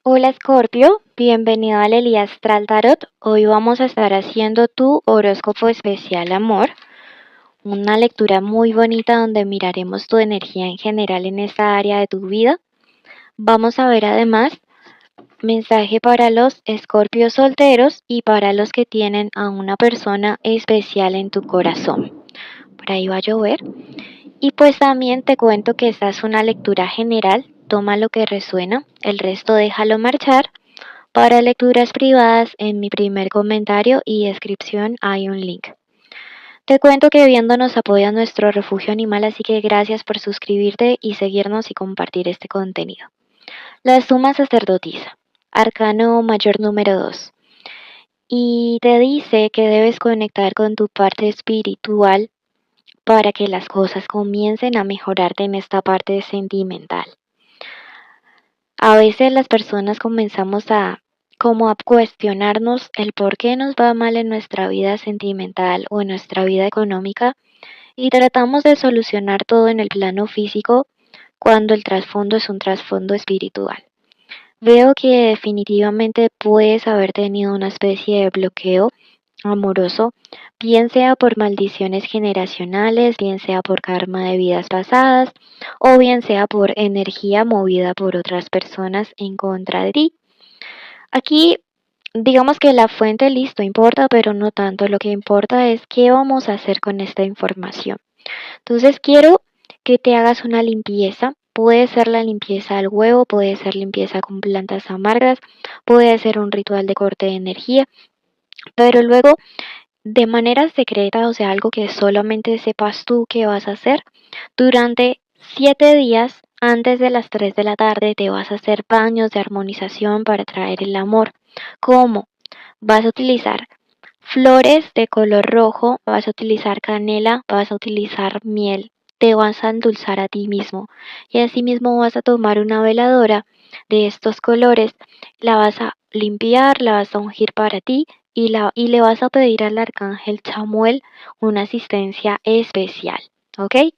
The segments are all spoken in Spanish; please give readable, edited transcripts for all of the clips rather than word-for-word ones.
Hola Scorpio, bienvenido al Elías Astral Tarot. Hoy vamos a estar haciendo tu horóscopo especial amor, una lectura muy bonita donde miraremos tu energía en general en esta área de tu vida. Vamos a ver además mensaje para los Escorpios solteros y para los que tienen a una persona especial en tu corazón. Por ahí va a llover. Y pues también te cuento que esta es una lectura general, toma lo que resuena, el resto déjalo marchar. Para lecturas privadas, en mi primer comentario y descripción hay un link. Te cuento que viendo nos apoya nuestro refugio animal, así que gracias por suscribirte y seguirnos y compartir este contenido. La suma sacerdotisa, arcano mayor número 2. Y te dice que debes conectar con tu parte espiritual para que las cosas comiencen a mejorarte en esta parte sentimental. A veces las personas comenzamos a cuestionarnos el por qué nos va mal en nuestra vida sentimental o en nuestra vida económica y tratamos de solucionar todo en el plano físico cuando el trasfondo es un trasfondo espiritual. Veo que definitivamente puedes haber tenido una especie de bloqueo amoroso, bien sea por maldiciones generacionales, bien sea por karma de vidas pasadas o bien sea por energía movida por otras personas en contra de ti. Aquí digamos que la fuente listo importa, pero no tanto. Lo que importa es qué vamos a hacer con esta información. Entonces quiero que te hagas una limpieza. Puede ser la limpieza del huevo, puede ser limpieza con plantas amargas, puede ser un ritual de corte de energía, pero luego de manera secreta, o sea, algo que solamente sepas tú que vas a hacer, durante 7 días antes de las 3 de la tarde te vas a hacer baños de armonización para traer el amor. ¿Cómo? Vas a utilizar flores de color rojo, vas a utilizar canela, vas a utilizar miel, te vas a endulzar a ti mismo y asimismo vas a tomar una veladora de estos colores, la vas a limpiar, la vas a ungir para ti y le vas a pedir al arcángel Chamuel una asistencia especial, ¿ok?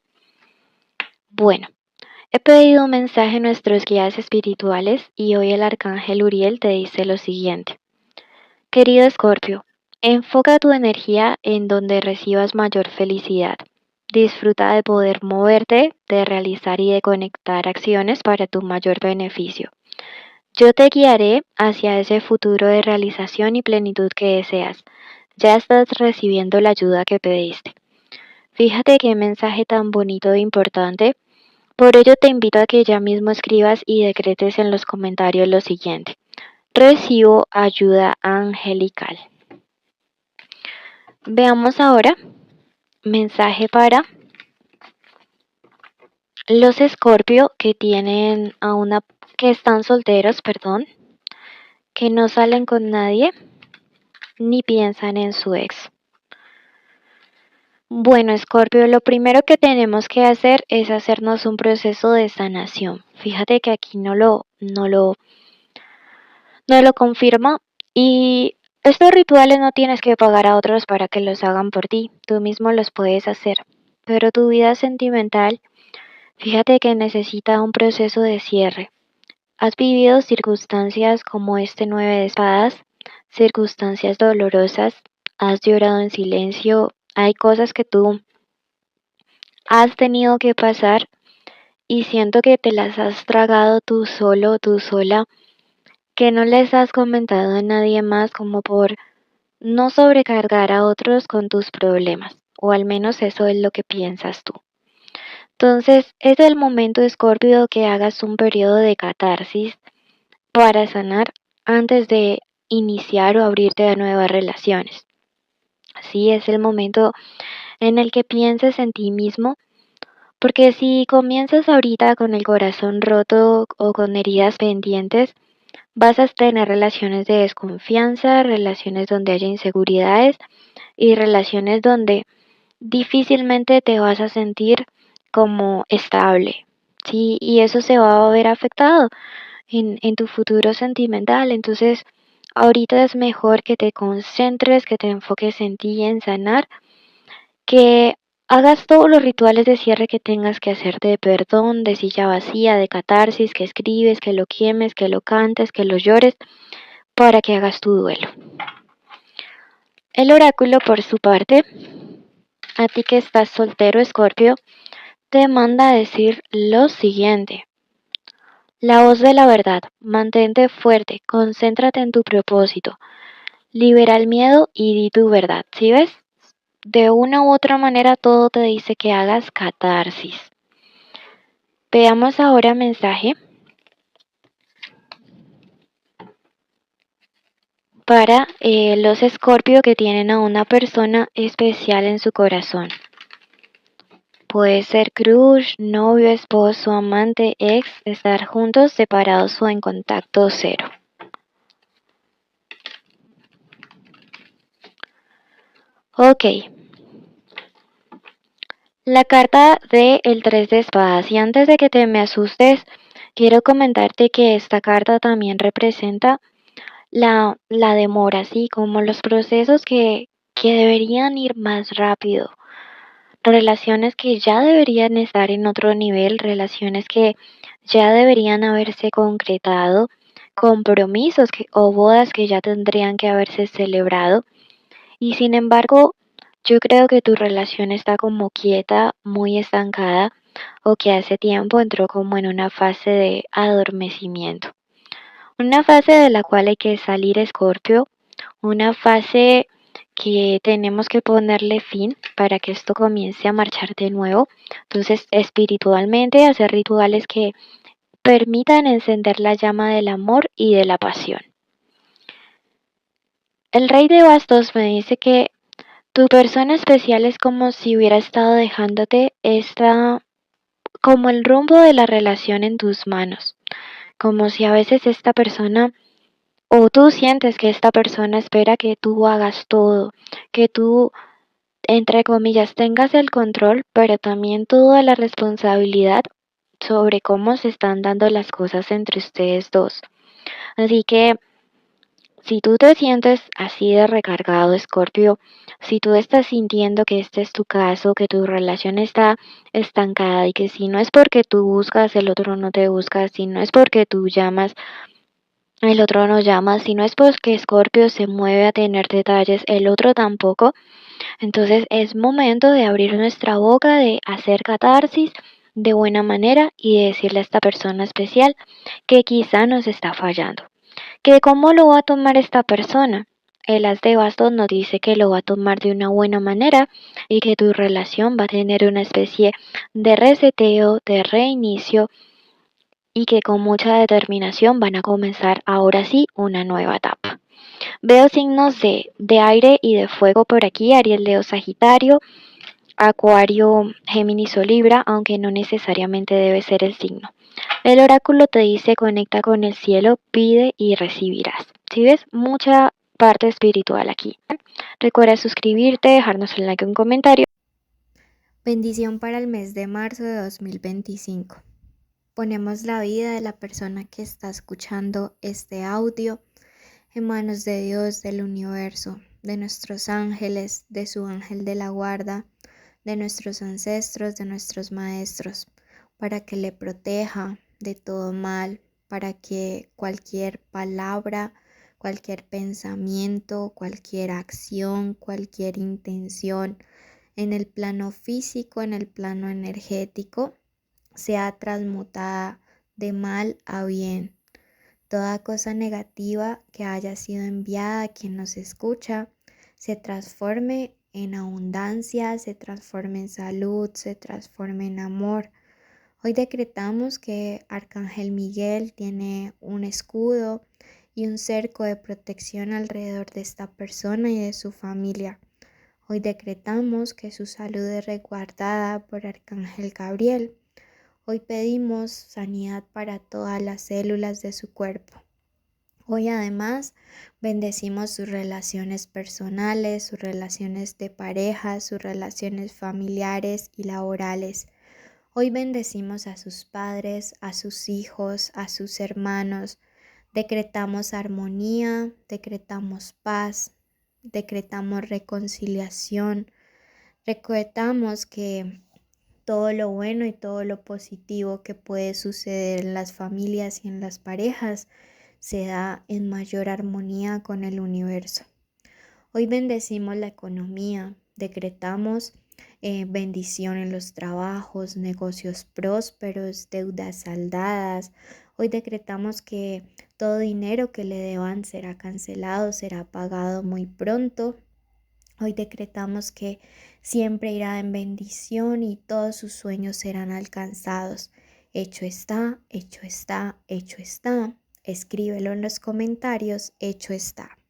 Bueno, he pedido un mensaje a nuestros guías espirituales y hoy el arcángel Uriel te dice lo siguiente. Querido Escorpio, enfoca tu energía en donde recibas mayor felicidad. Disfruta de poder moverte, de realizar y de conectar acciones para tu mayor beneficio. Yo te guiaré hacia ese futuro de realización y plenitud que deseas. Ya estás recibiendo la ayuda que pediste. Fíjate qué mensaje tan bonito e importante. Por ello te invito a que ya mismo escribas y decretes en los comentarios lo siguiente. Recibo ayuda angelical. Veamos ahora mensaje para los Escorpio que tienen a una que están solteros, perdón, que no salen con nadie ni piensan en su ex. Bueno, Escorpio, lo primero que tenemos que hacer es hacernos un proceso de sanación. Fíjate que aquí no lo confirma y estos rituales no tienes que pagar a otros para que los hagan por ti, tú mismo los puedes hacer. Pero tu vida sentimental, fíjate que necesita un proceso de cierre. Has vivido circunstancias como este 9 de espadas, circunstancias dolorosas, has llorado en silencio, hay cosas que tú has tenido que pasar y siento que te las has tragado tú solo, tú sola, que no les has comentado a nadie más como por no sobrecargar a otros con tus problemas, o al menos eso es lo que piensas tú. Entonces, es el momento, Escorpio, que hagas un periodo de catarsis para sanar antes de iniciar o abrirte a nuevas relaciones. Sí, es el momento en el que pienses en ti mismo, porque si comienzas ahorita con el corazón roto o con heridas pendientes, vas a tener relaciones de desconfianza, relaciones donde haya inseguridades y relaciones donde difícilmente te vas a sentir como estable. Sí, y eso se va a ver afectado en tu futuro sentimental. Entonces, ahorita es mejor que te concentres, que te enfoques en ti y en sanar, que hagas todos los rituales de cierre que tengas que hacer de perdón, de silla vacía, de catarsis, que escribes, que lo quemes, que lo cantes, que lo llores, para que hagas tu duelo. El oráculo, por su parte, a ti que estás soltero, Escorpio, te manda a decir lo siguiente. La voz de la verdad, mantente fuerte, concéntrate en tu propósito, libera el miedo y di tu verdad. ¿Sí ves? De una u otra manera todo te dice que hagas catarsis. Veamos ahora mensaje para los Escorpio que tienen a una persona especial en su corazón. Puede ser crush, novio, esposo, amante, ex, estar juntos, separados o en contacto cero. Ok. La carta de el 3 de espadas. Y antes de que te me asustes, quiero comentarte que esta carta también representa la demora, ¿sí? Como los procesos que deberían ir más rápido. Relaciones que ya deberían estar en otro nivel, relaciones que ya deberían haberse concretado, compromisos o bodas que ya tendrían que haberse celebrado. Y sin embargo, yo creo que tu relación está como quieta, muy estancada, o que hace tiempo entró como en una fase de adormecimiento. Una fase de la cual hay que salir, Escorpio, una fase que tenemos que ponerle fin para que esto comience a marchar de nuevo. Entonces, espiritualmente, hacer rituales que permitan encender la llama del amor y de la pasión. El rey de bastos me dice que tu persona especial es como si hubiera estado dejándote como el rumbo de la relación en tus manos, como si a veces esta persona o tú sientes que esta persona espera que tú hagas todo, que tú, entre comillas, tengas el control, pero también toda la responsabilidad sobre cómo se están dando las cosas entre ustedes dos. Así que si tú te sientes así de recargado, Escorpio, si tú estás sintiendo que este es tu caso, que tu relación está estancada y que si no es porque tú buscas, el otro no te busca, si no es porque tú llamas, el otro no llama, si no es porque Escorpio se mueve a tener detalles, el otro tampoco, entonces es momento de abrir nuestra boca, de hacer catarsis de buena manera y de decirle a esta persona especial que quizá nos está fallando. ¿Que cómo lo va a tomar esta persona? El as de bastos nos dice que lo va a tomar de una buena manera y que tu relación va a tener una especie de reseteo, de reinicio y que con mucha determinación van a comenzar ahora sí una nueva etapa. Veo signos de aire y de fuego por aquí, Aries, Leo, Sagitario, Acuario, Géminis o Libra, aunque no necesariamente debe ser el signo. El oráculo te dice conecta con el cielo, pide y recibirás. Si ves, mucha parte espiritual aquí. Recuerda suscribirte, dejarnos un like y un comentario. Bendición para el mes de marzo de 2025. Ponemos la vida de la persona que está escuchando este audio en manos de Dios, del universo, de nuestros ángeles, de su ángel de la guarda, de nuestros ancestros, de nuestros maestros, para que le proteja de todo mal, para que cualquier palabra, cualquier pensamiento, cualquier acción, cualquier intención en el plano físico, en el plano energético, sea transmutada de mal a bien. Toda cosa negativa que haya sido enviada a quien nos escucha se transforme en abundancia, se transforme en salud, se transforme en amor. Hoy decretamos que Arcángel Miguel tiene un escudo y un cerco de protección alrededor de esta persona y de su familia. Hoy decretamos que su salud es resguardada por Arcángel Gabriel. Hoy pedimos sanidad para todas las células de su cuerpo. Hoy además bendecimos sus relaciones personales, sus relaciones de pareja, sus relaciones familiares y laborales. Hoy bendecimos a sus padres, a sus hijos, a sus hermanos. Decretamos armonía, decretamos paz, decretamos reconciliación, Recordamos que todo lo bueno y todo lo positivo que puede suceder en las familias y en las parejas se da en mayor armonía con el universo. Hoy bendecimos la economía, decretamos bendición en los trabajos, negocios prósperos, deudas saldadas. Hoy decretamos que todo dinero que le deban será cancelado, será pagado muy pronto. Hoy decretamos que siempre irá en bendición y todos sus sueños serán alcanzados. Hecho está, hecho está, hecho está. Escríbelo en los comentarios, hecho está.